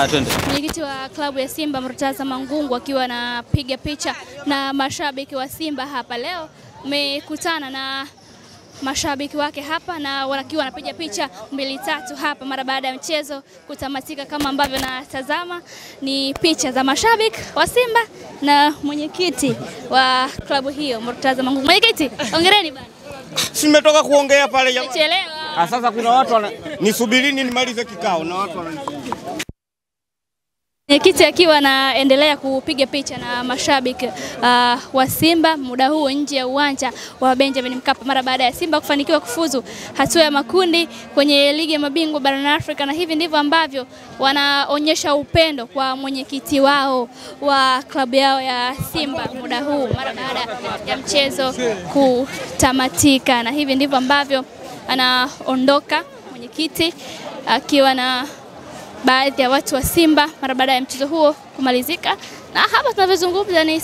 Twende. Mwenyekiti wa klabu ya Simba Murtaza Mangungu akiwa anapiga picha na mashabiki wa Simba hapa leo. Umekutana na mashabiki wake hapa na wakiwa wanapiga picha 2-3 hapa mara baada ya mchezo kutamatika. Kama ambavyo natazama ni picha za mashabiki wa Simba na mwenyekiti wa klabu hiyo Murtaza Mangungu. Mwenyekiti, hongereni bana. Simetoka kuongea pale jamani. Chelewa. Sasa kuna watu nisubirini nimalize kikao na watu Mwenyekiti akiwa anaendelea kupiga picha na mashabiki wa Simba muda huu nje ya uwanja wa Benjamin Mkapa mara baada ya Simba kufanikiwa kufuzu hatua ya makundi kwenye ligi ya mabingwa barani Afrika, na hivi ndivyo ambavyo wanaonyesha upendo kwa mwenyekiti wao wa klabu yao ya Simba muda huu mara baada ya mchezo kutamatika, na hivi ndivyo ambavyo anaondoka mwenyekiti akiwa na baadhi ya watu wa Simba mara baada ya mchezo huo kumalizika. Na hapa tunavyozungumza ni